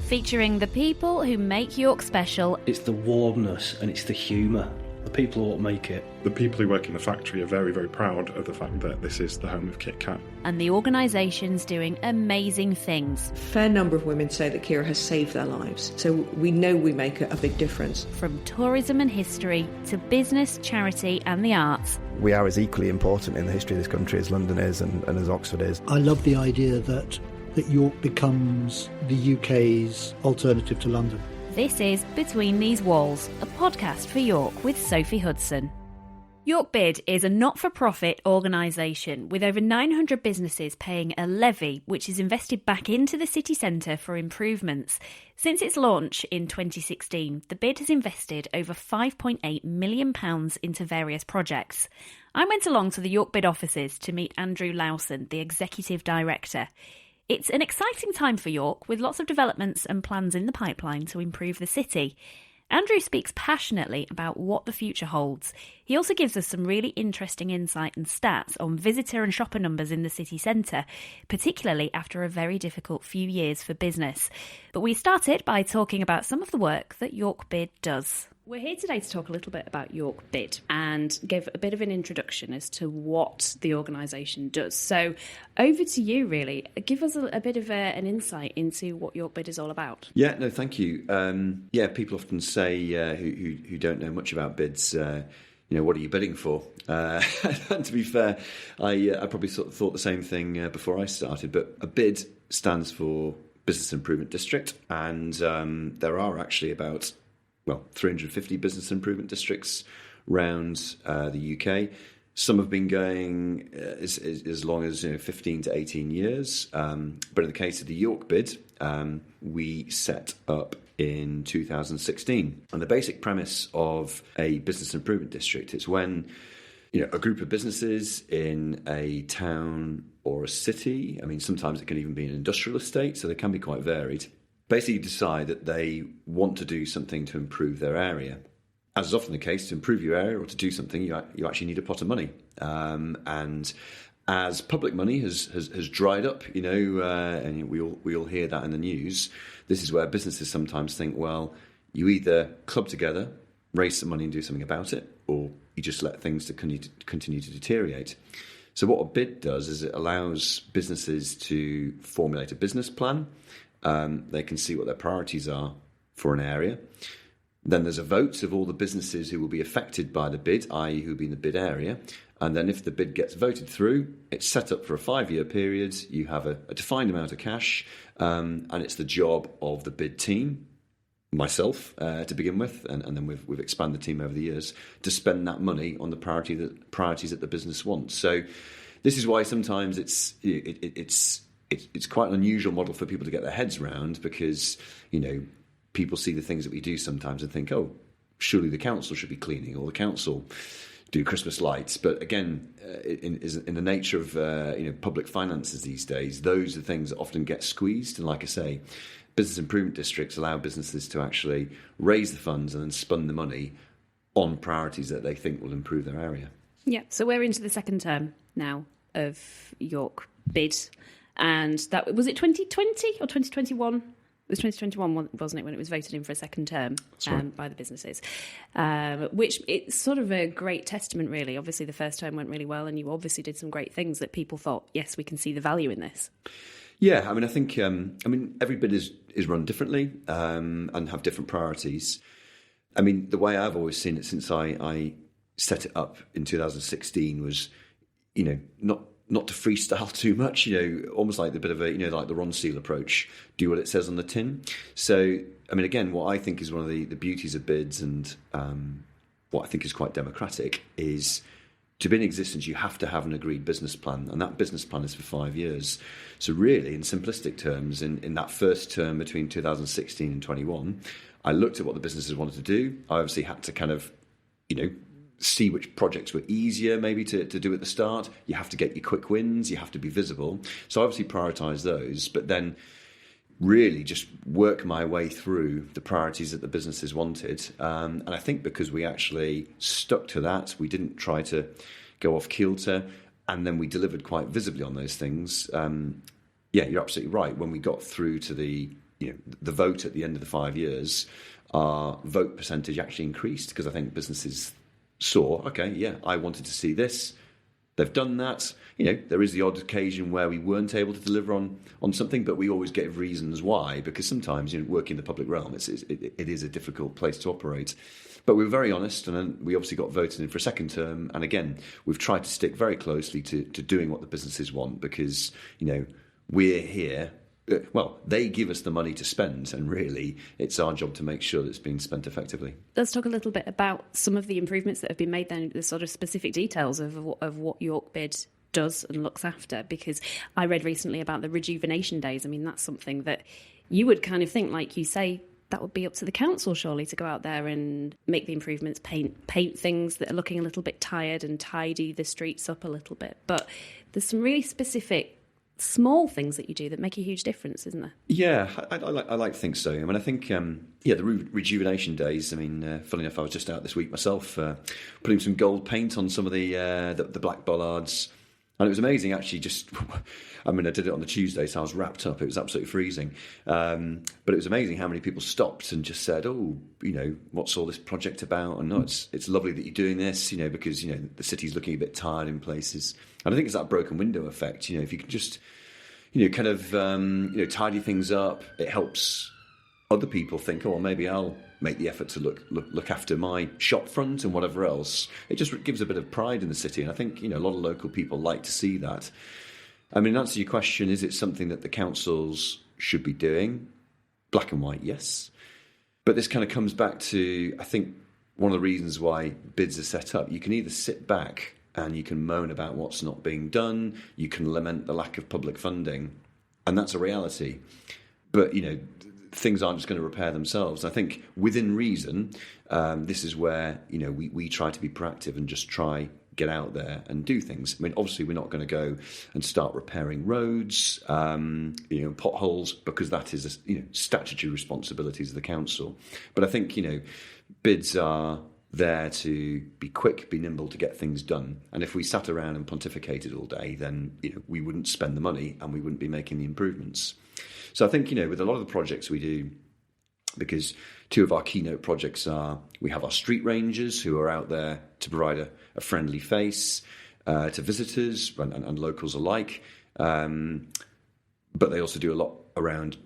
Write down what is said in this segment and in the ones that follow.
featuring the people who make York special. It's the warmness and it's the humour. The people who make it. The people who work in the factory are very, very proud of the fact that this is the home of Kit Kat. And the organisation's doing amazing things. A fair number of women say that Kira has saved their lives, so we know we make a big difference. From tourism and history to business, charity and the arts. We are as equally important in the history of this country as London is and as Oxford is. I love the idea that York becomes the UK's alternative to London. This is Between These Walls, a podcast for York with Sophie Hudson. York Bid is a not-for-profit organisation with over 900 businesses paying a levy which is invested back into the city centre for improvements. Since its launch in 2016, the bid has invested over £5.8 million into various projects. I went along to the York Bid offices to meet Andrew Lowson, the Executive Director. It's an exciting time for York, with lots of developments and plans in the pipeline to improve the city. Andrew speaks passionately about what the future holds. He also gives us some really interesting insight and stats on visitor and shopper numbers in the city centre, particularly after a very difficult few years for business. But we started by talking about some of the work that York Bid does. We're here today to talk a little bit about York Bid and give a bit of an introduction as to what the organisation does. So over to you, really. Give us a bit of an insight into what York Bid is all about. Yeah, no, thank you. People often say who don't know much about bids, what are you bidding for? And to be fair, I probably sort of thought the same thing before I started, but a bid stands for Business Improvement District, and there are actually about 350 business improvement districts around the UK. Some have been going as long as 15 to 18 years. But in the case of the York Bid, we set up in 2016. And the basic premise of a business improvement district is when a group of businesses in a town or a city, sometimes it can even be an industrial estate, so they can be quite varied, basically decide that they want to do something to improve their area. As is often the case, to improve your area or to do something, you actually need a pot of money. And as public money has dried up, and we all hear that in the news, this is where businesses sometimes think, well, you either club together, raise some money and do something about it, or you just let things to continue to deteriorate. So what a bid does is it allows businesses to formulate a business plan. They can see what their priorities are for an area. Then there's a vote of all the businesses who will be affected by the bid, i.e. who will be in the bid area. And then if the bid gets voted through, it's set up for a 5-year period. You have a defined amount of cash, and it's the job of the bid team, myself to begin with, and then we've expanded the team over the years, to spend that money on the priorities that the business wants. So this is why sometimes it's quite an unusual model for people to get their heads around, because people see the things that we do sometimes and think, oh, surely the council should be cleaning, or the council do Christmas lights. But again, in the nature of public finances these days, those are things that often get squeezed. And like I say, business improvement districts allow businesses to actually raise the funds and then spend the money on priorities that they think will improve their area. Yeah, so we're into the second term now of York Bid. And that was it 2020 or 2021? It was 2021, wasn't it, when it was voted in for a second term by the businesses, which it's sort of a great testament, really. Obviously, the first term went really well, and you obviously did some great things that people thought, yes, we can see the value in this. Yeah, I think every bid is run differently and have different priorities. The way I've always seen it since I set it up in 2016 was, not to freestyle too much, almost like the bit of a, like the Ron Seal approach, do what it says on the tin. So, again, what I think is one of the beauties of bids and what I think is quite democratic is to be in existence, you have to have an agreed business plan, and that business plan is for 5 years. So really, in simplistic terms, in that first term between 2016 and 21, I looked at what the businesses wanted to do. I obviously had to kind of, see which projects were easier maybe to do at the start. You have to get your quick wins. You have to be visible. So I obviously prioritise those, but then really just work my way through the priorities that the businesses wanted. And I think because we actually stuck to that, we didn't try to go off kilter, and then we delivered quite visibly on those things. You're absolutely right. When we got through to the the vote at the end of the 5 years, our vote percentage actually increased because I think businesses saw, okay, yeah, I wanted to see this. They've done that. There is the odd occasion where we weren't able to deliver on something, but we always give reasons why, because sometimes, working in the public realm, it is a difficult place to operate. But we were very honest, and then we obviously got voted in for a second term. And again, we've tried to stick very closely to doing what the businesses want, because, we're here. Well, they give us the money to spend, and really, it's our job to make sure that it's being spent effectively. Let's talk a little bit about some of the improvements that have been made then, the sort of specific details of what York Bid does and looks after, because I read recently about the rejuvenation days. I mean, that's something that you would kind of think, like you say, that would be up to the council, surely, to go out there and make the improvements, paint things that are looking a little bit tired and tidy the streets up a little bit. But there's some really specific small things that you do that make a huge difference, isn't there? Yeah, I like to think so. I mean, I think, the rejuvenation days, I mean, funny enough, I was just out this week myself, putting some gold paint on some of the black bollards. And it was amazing, actually, I did it on the Tuesday, so I was wrapped up. It was absolutely freezing. But it was amazing how many people stopped and just said, what's all this project about? And no, it's lovely that you're doing this, because, the city's looking a bit tired in places. And I think it's that broken window effect. If you can just, tidy things up, it helps other people think, oh, well, maybe I'll make the effort to look after my shop front and whatever else. It just gives a bit of pride in the city. And I think, a lot of local people like to see that. I mean, to answer your question, is it something that the councils should be doing? Black and white, yes. But this kind of comes back to, I think, one of the reasons why bids are set up. You can either sit back and you can moan about what's not being done, you can lament the lack of public funding, and that's a reality. But, things aren't just going to repair themselves. I think within reason, this is where, we try to be proactive and just try get out there and do things. I mean, obviously, we're not going to go and start repairing roads, potholes, because that is, statutory responsibilities of the council. But I think, bids are there to be quick, be nimble, to get things done. And if we sat around and pontificated all day, then, we wouldn't spend the money and we wouldn't be making the improvements. So I think, with a lot of the projects we do, because two of our keynote projects are, we have our street rangers who are out there to provide a friendly face to visitors and locals alike. But they also do a lot around,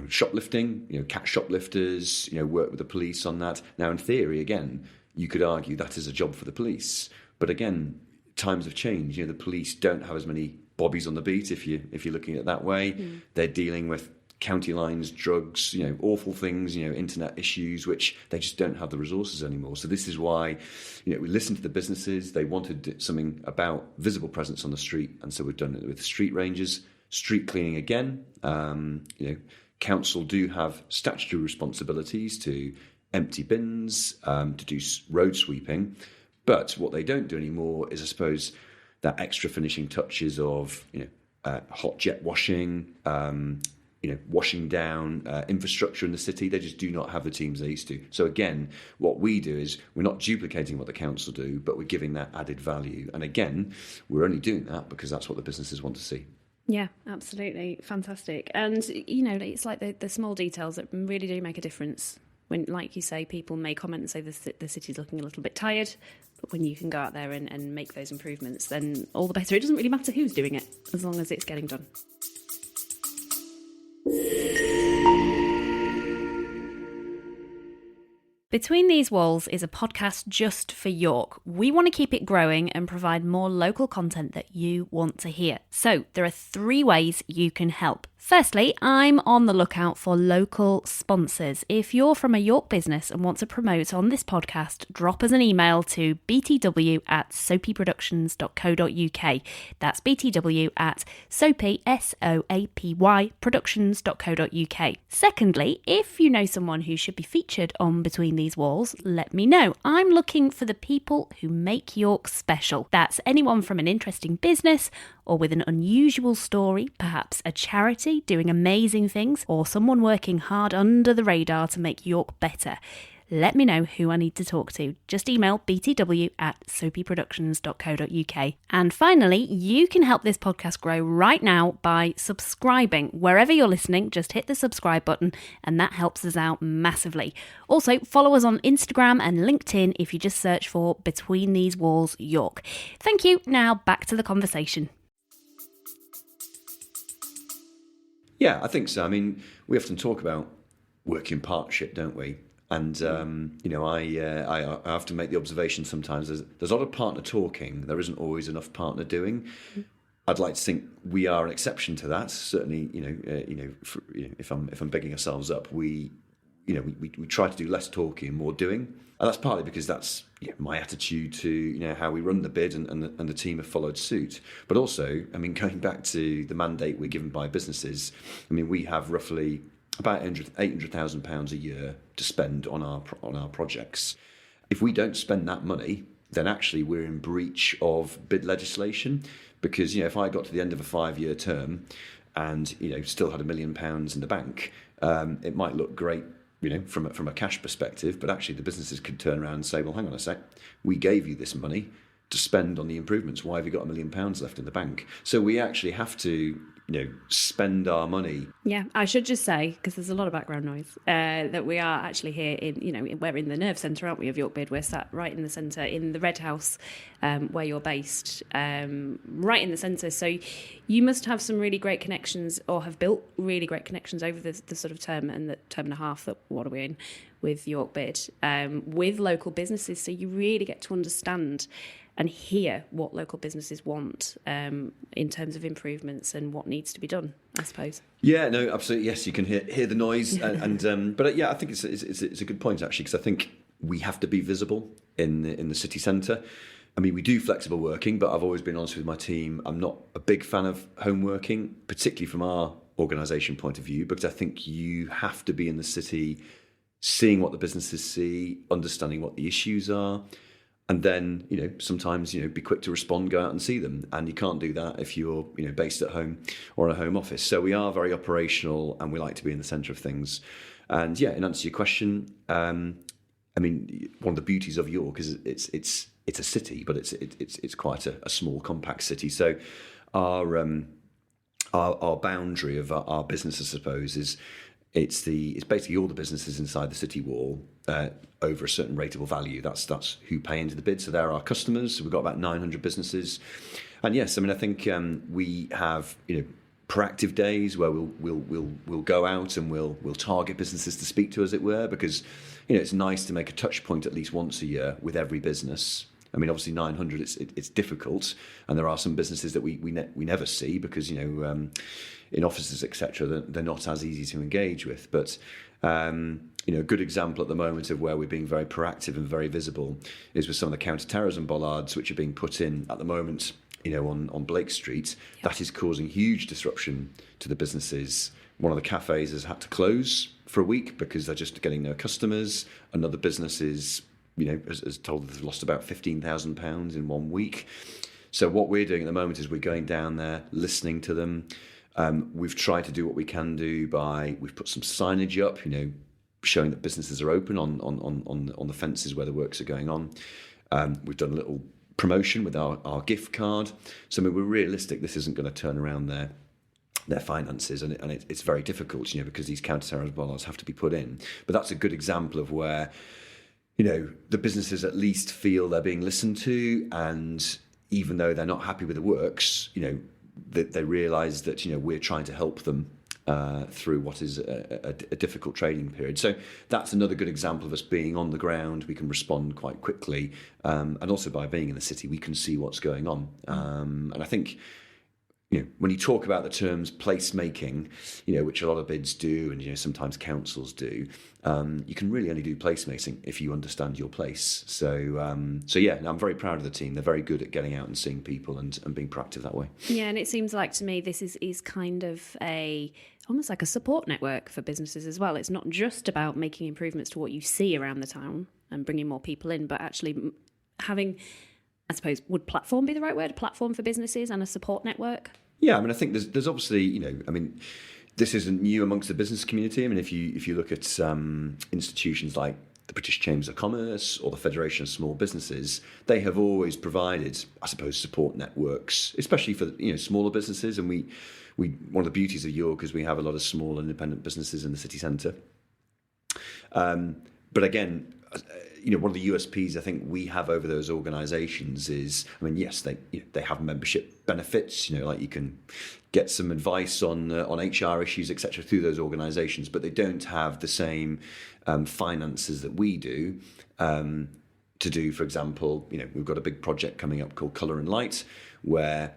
shoplifting, catch shoplifters, work with the police on that. Now, in theory, again, you could argue that is a job for the police. But again, times have changed. The police don't have as many bobbies on the beat, if you're looking at it that way. They're dealing with county lines, drugs, awful things, internet issues, which they just don't have the resources anymore. So this is why, we listened to the businesses. They wanted something about visible presence on the street, and so we've done it with street rangers. Street cleaning again. Council do have statutory responsibilities to empty bins, to do road sweeping, but what they don't do anymore is, I suppose, that extra finishing touches of, hot jet washing, washing down infrastructure in the city. They just do not have the teams they used to. So again, what we do is we're not duplicating what the council do, but we're giving that added value. And again, we're only doing that because that's what the businesses want to see. Yeah, absolutely. Fantastic. And, it's like the small details that really do make a difference. When, like you say, people may comment and say the city's looking a little bit tired, but when you can go out there and make those improvements, then all the better. It doesn't really matter who's doing it, as long as it's getting done. Between These Walls is a podcast just for York. We want to keep it growing and provide more local content that you want to hear. So there are 3 ways you can help. Firstly, I'm on the lookout for local sponsors. If you're from a York business and want to promote on this podcast, drop us an email to btw@soapyproductions.co.uk. That's btw@soapy, SOAPY, productions.co.uk. Secondly, if you know someone who should be featured on Between These Walls, let me know. I'm looking for the people who make York special. That's anyone from an interesting business or with an unusual story, perhaps a charity doing amazing things, or someone working hard under the radar to make York better. let me know who I need to talk to. Just email btw@soapyproductions.co.uk. And finally, you can help this podcast grow right now by subscribing. Wherever you're listening, just hit the subscribe button and that helps us out massively. Also, follow us on Instagram and LinkedIn if you just search for Between These Walls York. Thank you. Now back to the conversation. Yeah, I think so. I mean, we often talk about work in partnership, don't we? And, I often make the observation sometimes there's a lot of partner talking. There isn't always enough partner doing. I'd like to think we are an exception to that. Certainly, if I'm bigging ourselves up, we try to do less talking and more doing. And that's partly because that's my attitude to how we run the bid, and the team have followed suit. But also, I mean, going back to the mandate we're given by businesses, I mean, we have roughly about £800,000 a year to spend on our projects. If we don't spend that money, then actually we're in breach of bid legislation. Because if I got to the end of a 5-year term and still had £1 million in the bank, it might look great from a cash perspective, but actually the businesses could turn around and say, well, hang on a sec, we gave you this money to spend on the improvements. Why have you got £1 million left in the bank? So we actually have to spend our money. Yeah, I should just say, because there's a lot of background noise, that we are actually here we're in the nerve centre, aren't we, of York Bid. We're sat right in the centre, in the Red House, where you're based, right in the centre. So you must have some really great connections, or have built really great connections over the sort of term and a half that what are we in with York Bid, with local businesses. So you really get to understand and hear what local businesses want in terms of improvements and what needs to be done, I suppose. Yeah, no, absolutely. Yes, you can hear the noise, but yeah, I think it's a good point actually, because I think we have to be visible in the city centre. I mean, we do flexible working, but I've always been honest with my team. I'm not a big fan of home working, particularly from our organisation point of view, because I think you have to be in the city, seeing what the businesses see, understanding what the issues are. And then, sometimes, be quick to respond, go out and see them. And you can't do that if you're, based at home or in a home office. So we are very operational and we like to be in the centre of things. And yeah, in answer to your question, I mean, one of the beauties of York is it's a city, but it's quite a small, compact city. So our boundary of our business, I suppose, is it's basically all the businesses inside the city wall over a certain rateable value. That's who pay into the bid. So they're our customers. So we've got about 900 businesses. And yes, I mean, I think we have proactive days where we'll go out and we'll target businesses to speak to, as it were, because it's nice to make a touch point at least once a year with every business. I mean, obviously 900, it's difficult, and there are some businesses that we never see because in offices, etc., they're not as easy to engage with. But a good example at the moment of where we're being very proactive and very visible is with some of the counter-terrorism bollards which are being put in at the moment, on Blake Street. Yep. That is causing huge disruption to the businesses. One of the cafes has had to close for a week because they're just getting no customers. Another business is has told they've lost about £15,000 in 1 week. So what we're doing at the moment is we're going down there, listening to them. We've tried to do what we can do we've put some signage up, showing that businesses are open on the fences where the works are going on. We've done a little promotion with our gift card. So I mean, we're realistic. This isn't going to turn around their finances, and it's very difficult, because these counter-terrorism bollards have to be put in. But that's a good example of where the businesses at least feel they're being listened to, and even though they're not happy with the works, that they realise that we're trying to help them through what is a difficult trading period. So that's another good example of us being on the ground. We can respond quite quickly, and also by being in the city, we can see what's going on. And I think when you talk about the terms placemaking, which a lot of bids do, and sometimes councils do, you can really only do placemaking if you understand your place. So yeah, I'm very proud of the team. They're very good at getting out and seeing people and being proactive that way. Yeah, and it seems like to me this is kind of almost like a support network for businesses as well. It's not just about making improvements to what you see around the town and bringing more people in, but actually having, I suppose, would platform be the right word? A platform for businesses and a support network? Yeah, I mean, I think there's obviously, this isn't new amongst the business community. I mean, if you look at institutions like the British Chambers of Commerce or the Federation of Small Businesses, they have always provided, I suppose, support networks, especially for smaller businesses. And we one of the beauties of York is we have a lot of small independent businesses in the city centre. But again, one of the USPs I think we have over those organisations is, I mean, yes, they have membership benefits. Like you can get some advice on HR issues, etc., through those organisations, but they don't have the same finances that we do. To do, for example, we've got a big project coming up called Colour and Light, where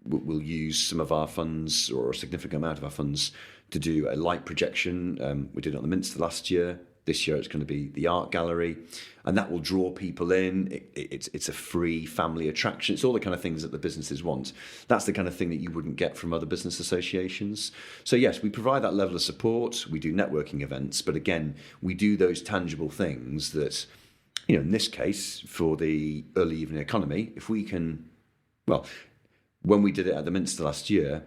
we'll use some of our funds or a significant amount of our funds to do a light projection. We did it on the Minster last year. This year it's going to be the art gallery, and that will draw people in. It's a free family attraction. It's all the kind of things that the businesses want. That's the kind of thing that you wouldn't get from other business associations. So yes, we provide that level of support. We do networking events, but again, we do those tangible things that, in this case, for the early evening economy, if we can, when we did it at the Minster last year,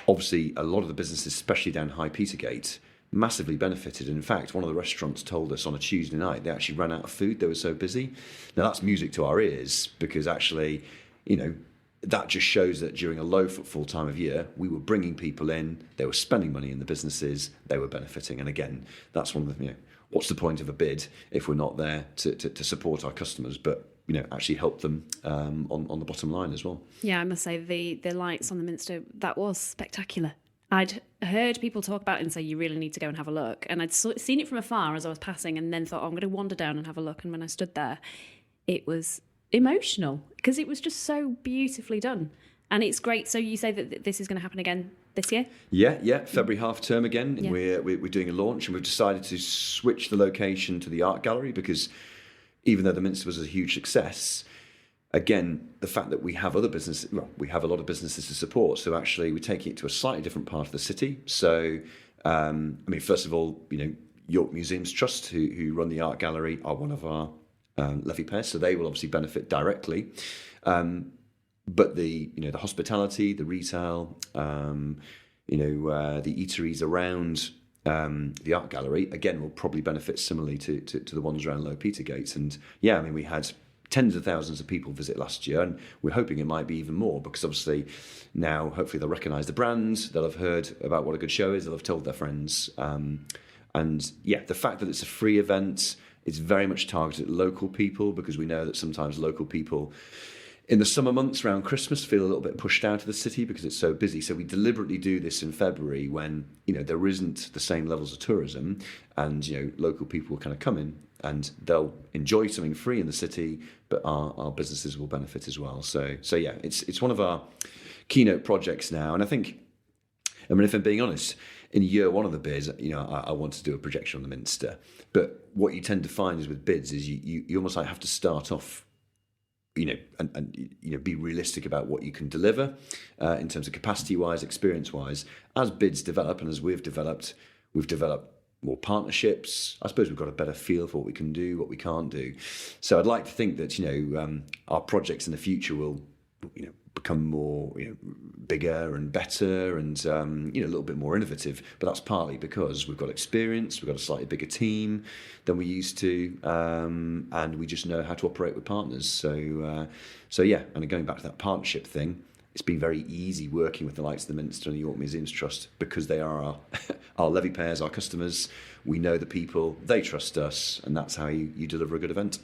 obviously a lot of the businesses, especially down High Petergate, massively benefited. In fact, one of the restaurants told us on a Tuesday night they actually ran out of food. They were so busy. Now that's music to our ears, because actually, that just shows that during a low footfall time of year, we were bringing people in, they were spending money in the businesses, they were benefiting. And again, that's one of the, what's the point of a bid if we're not there to support our customers, but actually help them on the bottom line as well. Yeah, I must say the lights on the Minster, that was spectacular. I'd heard people talk about it and say, you really need to go and have a look. And I'd seen it from afar as I was passing, and then thought, I'm going to wander down and have a look. And when I stood there, it was emotional because it was just so beautifully done. And it's great. So you say that this is going to happen again this year? Yeah. February half term again. Yeah. We're doing a launch, and we've decided to switch the location to the art gallery because even though the Minster was a huge success, again, the fact that we have other businesses, we have a lot of businesses to support. So actually, we're taking it to a slightly different part of the city. So, first of all, York Museums Trust, who run the art gallery, are one of our levy payers, so they will obviously benefit directly. But the hospitality, the retail, the eateries around the art gallery, again, will probably benefit similarly to the ones around Low Petergate. And we had tens of thousands of people visit last year, and we're hoping it might be even more, because obviously now hopefully they'll recognise the brand, they'll have heard about what a good show is, they'll have told their friends. The fact that it's a free event, it's very much targeted at local people, because we know that sometimes local people in the summer months around Christmas feel a little bit pushed out of the city because it's so busy. So we deliberately do this in February when there isn't the same levels of tourism, and local people will kind of come in and they'll enjoy something free in the city, but our businesses will benefit as well. So yeah, it's one of our keynote projects now. And I think, if I'm being honest, in year one of the bids, I want to do a projection on the Minster. But what you tend to find is with bids is you almost have to start off, and be realistic about what you can deliver in terms of capacity-wise, experience-wise. As bids develop and as we've developed more partnerships. I suppose we've got a better feel for what we can do, what we can't do. So I'd like to think that our projects in the future will become more bigger and better and a little bit more innovative. But that's partly because we've got experience, we've got a slightly bigger team than we used to, and we just know how to operate with partners. So and going back to that partnership thing, it's been very easy working with the likes of the Minster and the York Museums Trust, because they are our levy payers, our customers. We know the people, they trust us, and that's how you deliver a good event.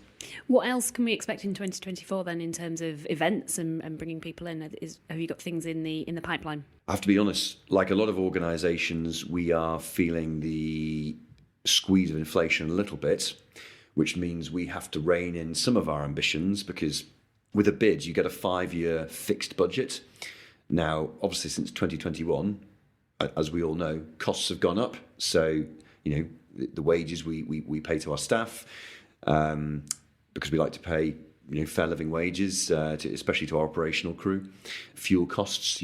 What else can we expect in 2024 then, in terms of events and bringing people in? Have you got things in the pipeline? I have to be honest, like a lot of organisations, we are feeling the squeeze of inflation a little bit, which means we have to rein in some of our ambitions, because with a bid, you get a 5-year fixed budget. Now, obviously, since 2021, as we all know, costs have gone up. So, the wages we pay to our staff, because we like to pay, fair living wages, especially to our operational crew. Fuel costs,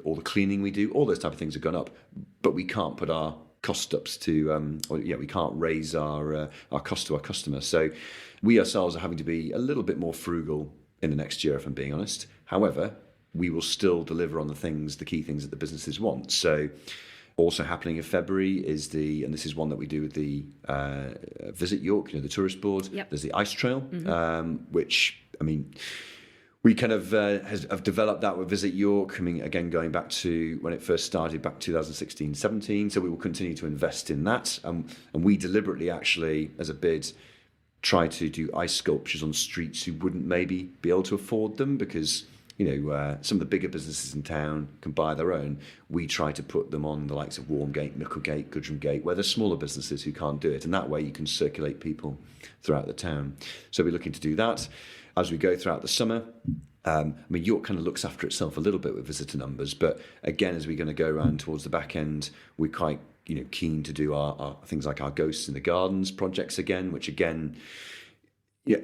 all the cleaning we do, all those type of things have gone up. But we can't put our cost ups to, we can't raise our cost to our customers. So we ourselves are having to be a little bit more frugal in the next year, if I'm being honest. However, we will still deliver on the key things that the businesses want. So Also happening in February is and this is one that we do with the Visit York, the tourist board. Yep. There's the ice trail, which, we kind of have developed that with Visit York. Again, going back to when it first started back 2016-17. So we will continue to invest in that. And we deliberately actually, as a bid, try to do ice sculptures on streets who wouldn't maybe be able to afford them because, some of the bigger businesses in town can buy their own. We try to put them on the likes of Warmgate, Micklegate, Goodrum Gate, where there's smaller businesses who can't do it. And that way you can circulate people throughout the town. So we're looking to do that. As we go throughout the summer, York kind of looks after itself a little bit with visitor numbers. But again, as we're going to go around towards the back end, we're quite keen to do our things like our Ghosts in the Gardens projects again, which again,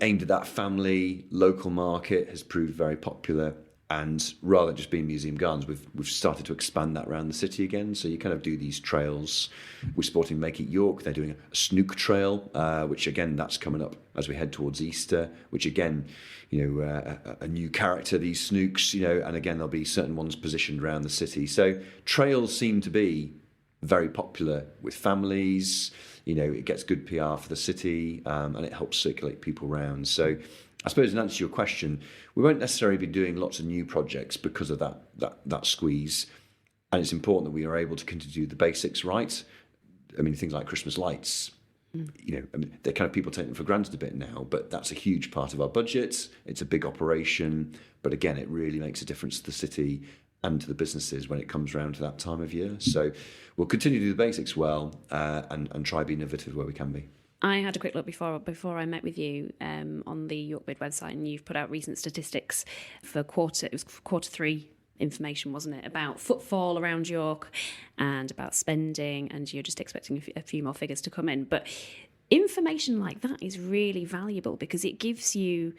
aimed at that family, local market, has proved very popular. And rather than just being museum gardens, we've started to expand that around the city again. So you kind of do these trails. We're supporting Make It York. They're doing a snook trail, which again, that's coming up as we head towards Easter, which again, a new character, these snooks, and again, there'll be certain ones positioned around the city. So trails seem to be very popular with families. It gets good PR for the city, and it helps circulate people around. So I suppose in answer to your question, we won't necessarily be doing lots of new projects because of that squeeze. And it's important that we are able to continue to do the basics right. Things like Christmas lights, they're kind of, people take them for granted a bit now, but that's a huge part of our budget. It's a big operation. But again, it really makes a difference to the city and to the businesses when it comes around to that time of year. So we'll continue to do the basics well, and try be innovative where we can be. I had a quick look before I met with you on the York Bid website, and you've put out recent statistics for quarter 3 information, wasn't it, about footfall around York and about spending, and you're just expecting a few more figures to come in. But information like that is really valuable because it gives you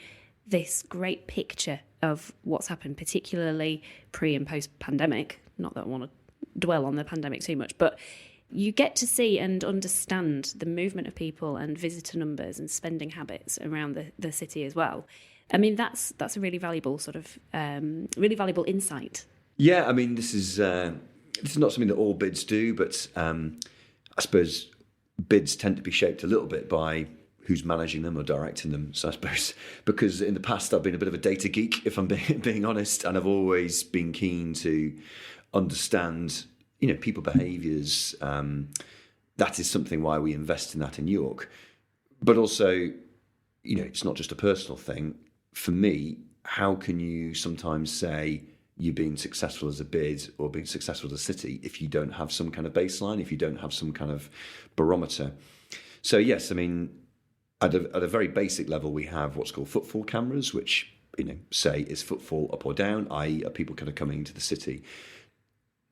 this great picture of what's happened, particularly pre and post pandemic. Not that I want to dwell on the pandemic too much, but you get to see and understand the movement of people and visitor numbers and spending habits around the city as well. That's a really valuable really valuable insight. Yeah, this is not something that all bids do, but I suppose bids tend to be shaped a little bit by who's managing them or directing them. So I suppose because in the past I've been a bit of a data geek, if I'm being honest, and I've always been keen to understand people behaviours. That is something why we invest in that in York. But also, it's not just a personal thing. For me, how can you sometimes say you're being successful as a bid or being successful as a city if you don't have some kind of baseline, if you don't have some kind of barometer? So yes, at a very basic level, we have what's called footfall cameras, which, say is footfall up or down, i.e. are people kind of coming into the city.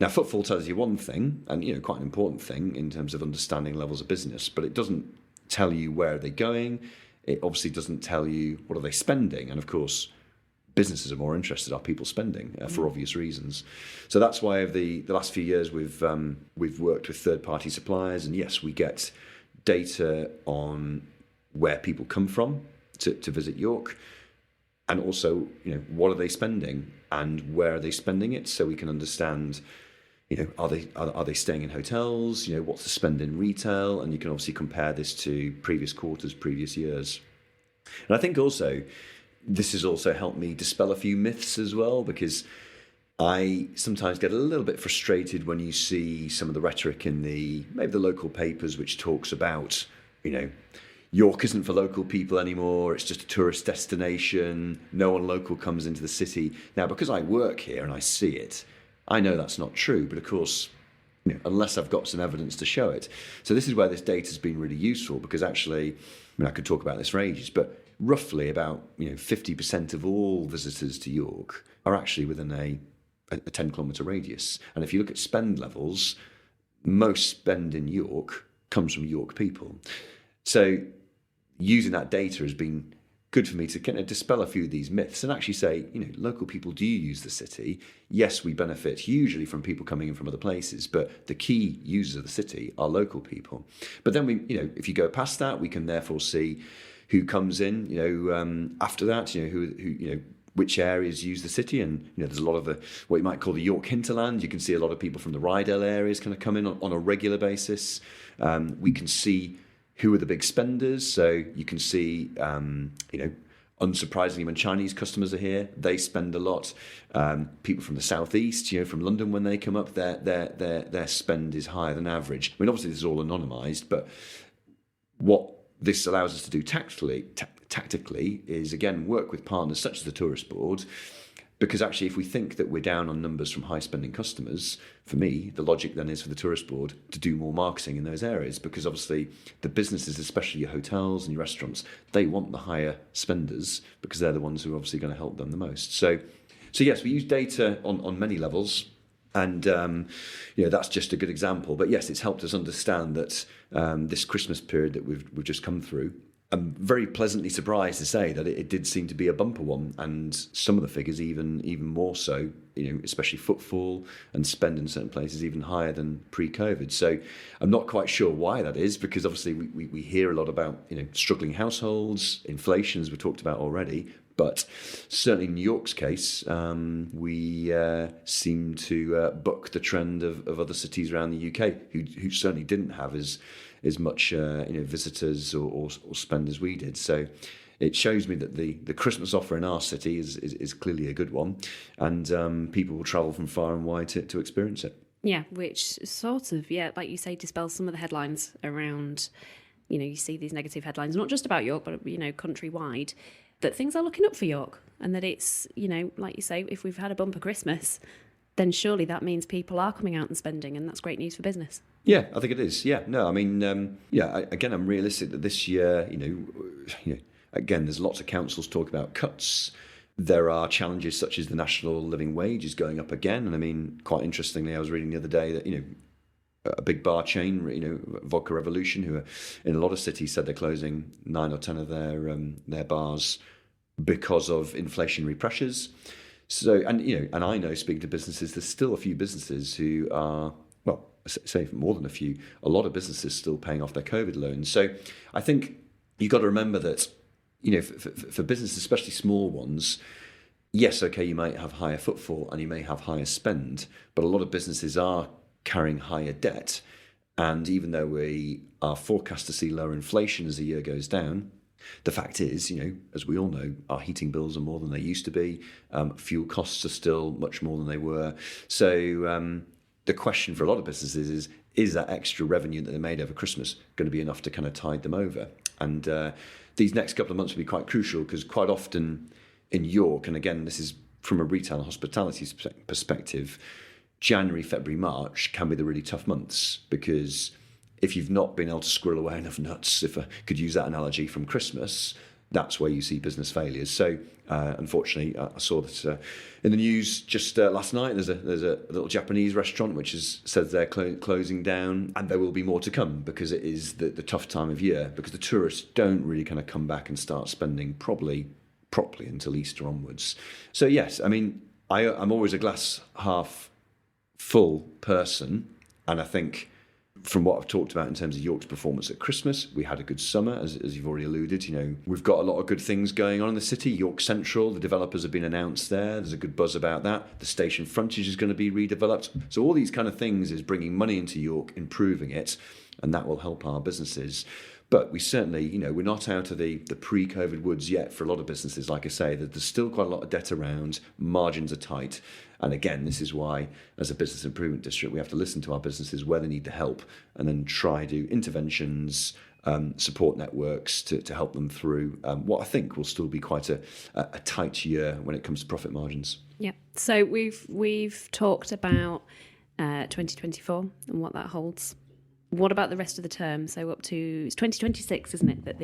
Now, footfall tells you one thing, and quite an important thing in terms of understanding levels of business, but it doesn't tell you where they're going. It obviously doesn't tell you what are they spending, and of course, businesses are more interested. Are people spending for obvious reasons? So that's why over the last few years we've worked with third-party suppliers, and yes, we get data on where people come from to visit York, and also what are they spending and where are they spending it, so we can understand. Are they staying in hotels? What's the spend in retail? And you can obviously compare this to previous quarters, previous years. And I think also this has also helped me dispel a few myths as well, because I sometimes get a little bit frustrated when you see some of the rhetoric in maybe the local papers, which talks about, York isn't for local people anymore. It's just a tourist destination. No one local comes into the city. Now, because I work here and I see it, I know that's not true, but of course, unless I've got some evidence to show it. So this is where this data has been really useful, because actually, I could talk about this for ages, but roughly about 50% of all visitors to York are actually within a 10-kilometre radius. And if you look at spend levels, most spend in York comes from York people. So using that data has been good for me to kind of dispel a few of these myths and actually say, local people do use the city. Yes, we benefit hugely from people coming in from other places, but the key users of the city are local people. But then if you go past that, we can therefore see who comes in, after that, who which areas use the city. And there's a lot of what you might call the York hinterland. You can see a lot of people from the Rydale areas kind of come in on a regular basis. We can see who are the big spenders. So you can see, unsurprisingly, when Chinese customers are here, they spend a lot. People from the southeast, from London, when they come up, their spend is higher than average. I mean, obviously, this is all anonymised, but what this allows us to do tactically is, again, work with partners such as the Tourist Board, because actually, if we think that we're down on numbers from high-spending customers, for me, the logic then is for the Tourist Board to do more marketing in those areas, because obviously the businesses, especially your hotels and your restaurants, they want the higher spenders because they're the ones who are obviously going to help them the most. So yes, we use data on many levels, and that's just a good example. But yes, it's helped us understand that this Christmas period that we've just come through, I'm very pleasantly surprised to say that it did seem to be a bumper one, and some of the figures even more so, especially footfall and spend in certain places even higher than pre-COVID. So I'm not quite sure why that is, because obviously we hear a lot about struggling households, inflation, as we talked about already. But certainly in New York's case, we seem to buck the trend of other cities around the UK who certainly didn't have as much visitors or spend as we did. So it shows me that the Christmas offer in our city is clearly a good one, and people will travel from far and wide to experience it. Yeah, which sort of, like you say, dispels some of the headlines around, you see these negative headlines, not just about York, but, countrywide, that things are looking up for York, and that it's, like you say, if we've had a bumper Christmas, then surely that means people are coming out and spending, and that's great news for business. Yeah, I think it is. Yeah, no, I mean, again, I'm realistic that this year, again, there's lots of councils talk about cuts. There are challenges such as the national living wage is going up again. And I mean, quite interestingly, I was reading the other day that, a big bar chain, Vodka Revolution, who are in a lot of cities said they're closing 9 or 10 of their bars because of inflationary pressures. So, and I know, speaking to businesses, there's still a few businesses who are, well, say more than a lot of businesses still paying off their COVID loans. So I think you've got to remember that, for businesses, especially small ones, yes, okay, you might have higher footfall and you may have higher spend, but a lot of businesses are carrying higher debt. And even though we are forecast to see lower inflation as the year goes down, the fact is, as we all know, our heating bills are more than they used to be. Fuel costs are still much more than they were. So the question for a lot of businesses is that extra revenue that they made over Christmas going to be enough to kind of tide them over? And these next couple of months will be quite crucial, because quite often in York, and again, this is from a retail and hospitality perspective, January, February, March can be the really tough months, because if you've not been able to squirrel away enough nuts, if I could use that analogy, from Christmas, that's where you see business failures. So unfortunately, I saw that in the news just last night. There's a little Japanese restaurant which says they're closing down, and there will be more to come, because it is the tough time of year, because the tourists don't really kind of come back and start spending properly until Easter onwards. So yes, I mean, I'm always a glass half full person, and I think from what I've talked about in terms of York's performance at Christmas, we had a good summer, as you've already alluded. We've got a lot of good things going on in the city. York Central, the developers have been announced there. There's a good buzz about that. The station frontage is going to be redeveloped. So all these kind of things is bringing money into York, improving it, and that will help our businesses. But we certainly, we're not out of the pre-COVID woods yet for a lot of businesses. Like I say, there's still quite a lot of debt around, margins are tight. And again, this is why, as a business improvement district, we have to listen to our businesses where they need the help, and then try to do interventions, support networks to help them through what I think will still be quite a tight year when it comes to profit margins. Yeah. So we've talked about 2024 and what that holds. What about the rest of the term? So up to, it's 2026, isn't it, that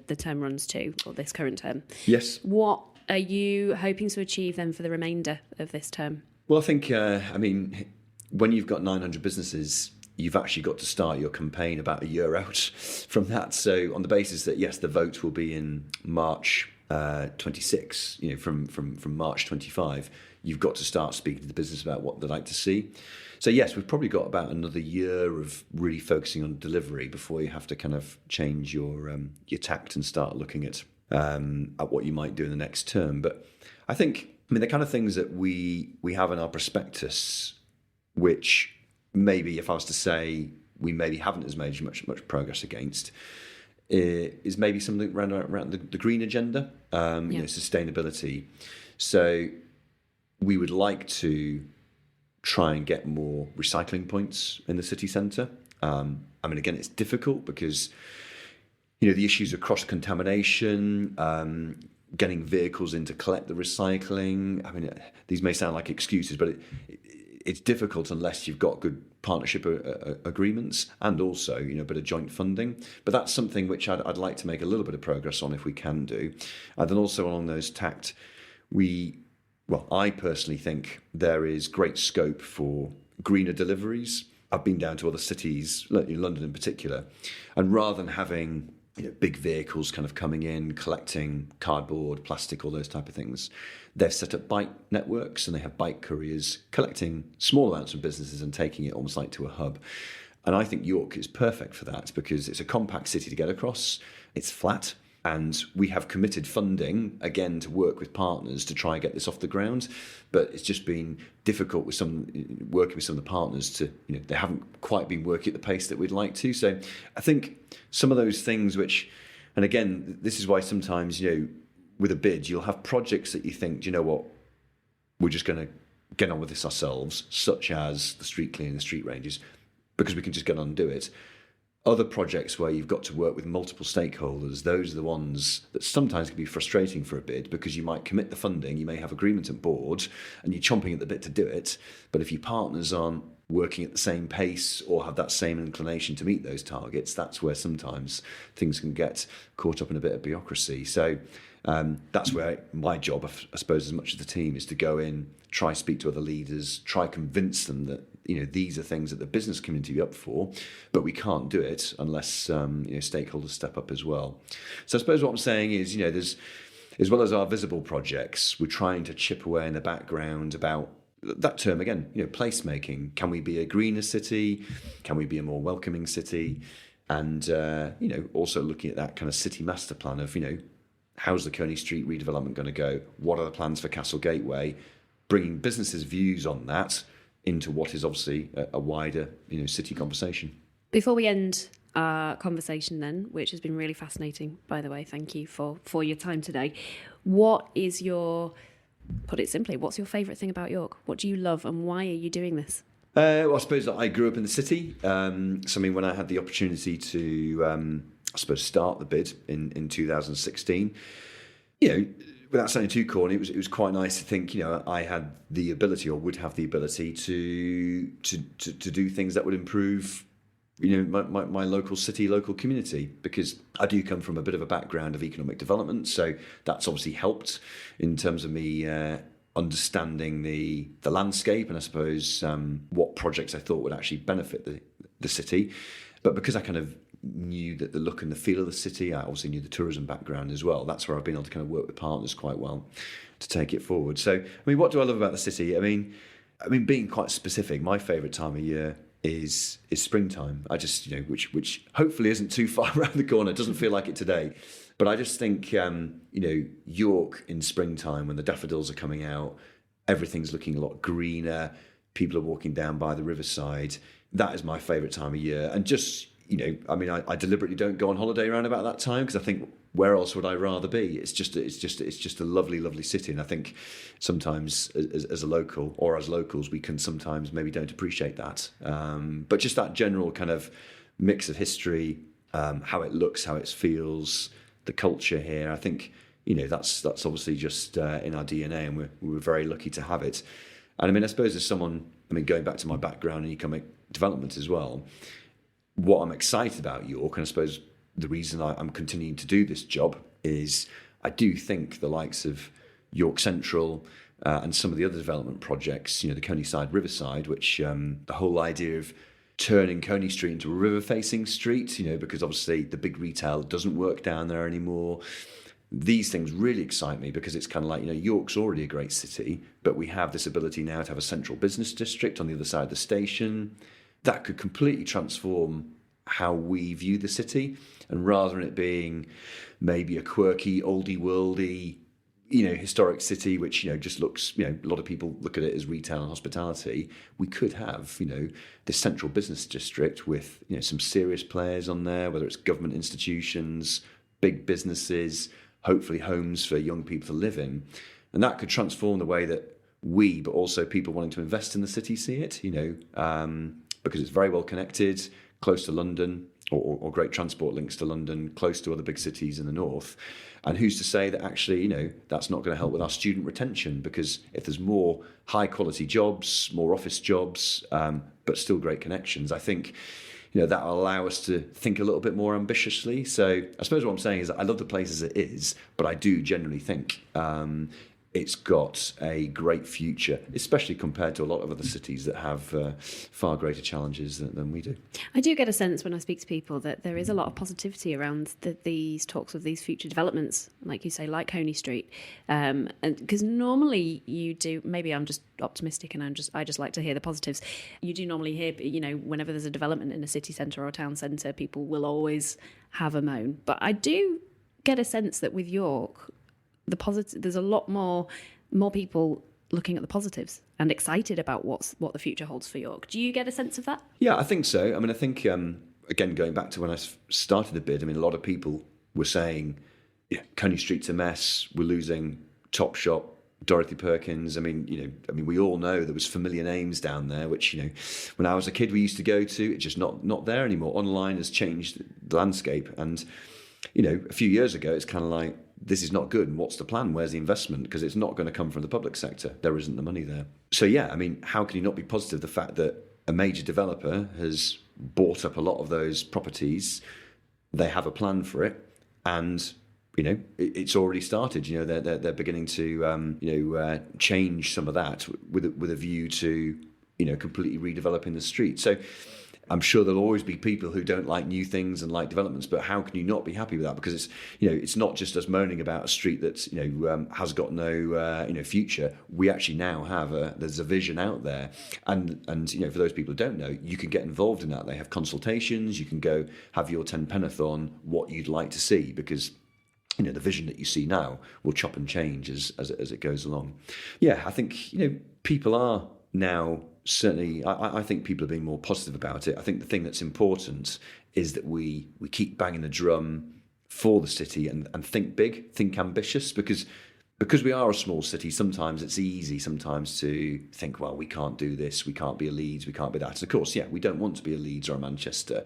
the term runs to, or this current term? Yes. What are you hoping to achieve then for the remainder of this term? Well, I think, when you've got 900 businesses, you've actually got to start your campaign about a year out from that. So on the basis that, yes, the vote will be in March 26, from March 25, you've got to start speaking to the business about what they'd like to see. So yes, we've probably got about another year of really focusing on delivery before you have to kind of change your tact and start looking at at what you might do in the next term. But I think, the kind of things that we have in our prospectus, which maybe if I was to say we maybe haven't as made much progress against, is maybe something around the green agenda, sustainability. So we would like to try and get more recycling points in the city centre. Again, it's difficult because, the issues of cross-contamination, getting vehicles in to collect the recycling. These may sound like excuses, but it's difficult unless you've got good partnership agreements and also, a bit of joint funding. But that's something which I'd like to make a little bit of progress on if we can do. And then also along those tact, I personally think there is great scope for greener deliveries. I've been down to other cities, London in particular, and rather than having big vehicles kind of coming in, collecting cardboard, plastic, all those type of things, they've set up bike networks and they have bike couriers collecting small amounts from businesses and taking it almost like to a hub. And I think York is perfect for that because it's a compact city to get across, it's flat, and we have committed funding, again, to work with partners to try and get this off the ground. But it's just been difficult with working with some of the partners to, they haven't quite been working at the pace that we'd like to. So I think some of those things which, and again, this is why sometimes, with a bid, you'll have projects that you think, do you know what, we're just going to get on with this ourselves, such as the street cleaning, the street ranges, because we can just get on and do it. Other projects where you've got to work with multiple stakeholders, those are the ones that sometimes can be frustrating for a bid because you might commit the funding, you may have agreement at board and you're chomping at the bit to do it. But if your partners aren't working at the same pace or have that same inclination to meet those targets, that's where sometimes things can get caught up in a bit of bureaucracy. So that's where my job, I suppose, as much as the team, is to go in, try speak to other leaders, try convince them that these are things that the business community are up for, but we can't do it unless stakeholders step up as well. So I suppose what I'm saying is, there's, as well as our visible projects, we're trying to chip away in the background about that term again, placemaking. Can we be a greener city? Can we be a more welcoming city? And also looking at that kind of city master plan of how's the Kearney Street redevelopment going to go? What are the plans for Castle Gateway? Bringing businesses' views on that into what is obviously a wider, city conversation. Before we end our conversation then, which has been really fascinating, by the way, thank you for your time today. What is put it simply, what's your favourite thing about York? What do you love and why are you doing this? Well, I suppose that I grew up in the city. When I had the opportunity to, start the bid in 2016, without sounding too corny, it was quite nice to think, I had the ability or would have the ability to do things that would improve, my local city, local community, because I do come from a bit of a background of economic development. So that's obviously helped in terms of me understanding the landscape and I suppose what projects I thought would actually benefit the city. But because I kind of knew that the look and the feel of the city, I obviously knew the tourism background as well. That's where I've been able to kind of work with partners quite well to take it forward. So, what do I love about the city? Being quite specific, my favourite time of year is springtime. I just, which hopefully isn't too far around the corner. It doesn't feel like it today. But I just think, York in springtime when the daffodils are coming out, everything's looking a lot greener. People are walking down by the riverside. That is my favourite time of year. And just, I deliberately don't go on holiday around about that time because I think where else would I rather be? It's just a lovely, lovely city. And I think sometimes as a local or as locals, we can sometimes maybe don't appreciate that. But just that general kind of mix of history, how it looks, how it feels, the culture here. I think, that's obviously just in our DNA and we're very lucky to have it. And I suppose as someone, going back to my background in economic development as well, what I'm excited about York, and I suppose the reason I'm continuing to do this job is I do think the likes of York Central and some of the other development projects, the Coney Side, Riverside, which the whole idea of turning Coney Street into a river-facing street, because obviously the big retail doesn't work down there anymore. These things really excite me because it's kind of like, York's already a great city, but we have this ability now to have a central business district on the other side of the station that could completely transform how we view the city, and rather than it being maybe a quirky, oldie worldy, historic city, which, just looks, a lot of people look at it as retail and hospitality, we could have, the central business district with, some serious players on there, whether it's government institutions, big businesses, hopefully homes for young people to live in. And that could transform the way that we, but also people wanting to invest in the city see it, because it's very well connected, close to London, or great transport links to London, close to other big cities in the north. And who's to say that actually, that's not going to help with our student retention? Because if there's more high quality jobs, more office jobs, but still great connections, I think, that will allow us to think a little bit more ambitiously. So I suppose what I'm saying is that I love the place as it is, but I do generally think it's got a great future, especially compared to a lot of other cities that have far greater challenges than we do. I do get a sense when I speak to people that there is a lot of positivity around these talks of these future developments, like you say, like Coney Street. And because normally you do, maybe I'm just optimistic and I just like to hear the positives. You do normally hear, whenever there's a development in a city centre or a town centre, people will always have a moan. But I do get a sense that with York, there's a lot more people looking at the positives and excited about what the future holds for York. Do you get a sense of that? Yeah, I think so. I mean, I think, again, going back to when I started the bid, I mean, a lot of people were saying, Coney Street's a mess, we're losing Topshop, Dorothy Perkins. I mean, we all know there was familiar names down there, which, when I was a kid we used to go to. It's just not there anymore. Online has changed the landscape. And, a few years ago, it's kind of like, this is not good. And what's the plan? Where's the investment? Because it's not going to come from the public sector. There isn't the money there. So, yeah, I mean, how can you not be positive? The fact that a major developer has bought up a lot of those properties, they have a plan for it, and, it's already started. They're beginning to, change some of that with a view to, completely redeveloping the street. So I'm sure there'll always be people who don't like new things and like developments, but how can you not be happy with that? Because it's, it's not just us moaning about a street that's, has got no, future. We actually now have there's a vision out there. And, for those people who don't know, you can get involved in that. They have consultations. You can go have your 10 penneth on what you'd like to see, because the vision that you see now will chop and change as it goes along. Yeah, I think, people are now, certainly, I think people are being more positive about it. I think the thing that's important is that we keep banging the drum for the city and think big, think ambitious, because we are a small city. Sometimes it's easy sometimes to think, well, we can't do this, we can't be a Leeds, we can't be that. And of course, yeah, we don't want to be a Leeds or a Manchester.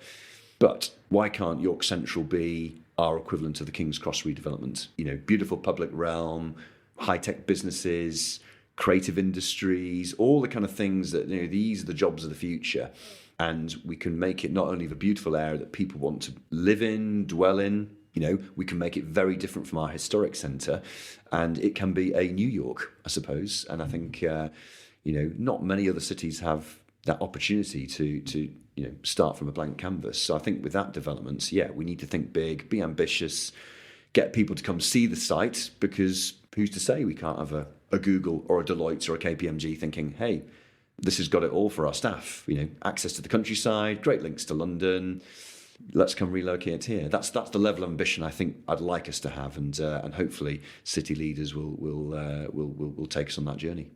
But why can't York Central be our equivalent of the King's Cross redevelopment? Beautiful public realm, high-tech businesses, creative industries, all the kind of things that, these are the jobs of the future. And we can make it not only the beautiful area that people want to live in, dwell in, we can make it very different from our historic centre, and it can be a New York, I suppose. And I think, not many other cities have that opportunity to start from a blank canvas. So I think with that development, yeah, we need to think big, be ambitious, get people to come see the site, because who's to say we can't have a Google or a Deloitte or a KPMG thinking, hey, this has got it all for our staff, access to the countryside, great links to London, let's come relocate here. That's the level of ambition I think I'd like us to have, and hopefully city leaders will take us on that journey.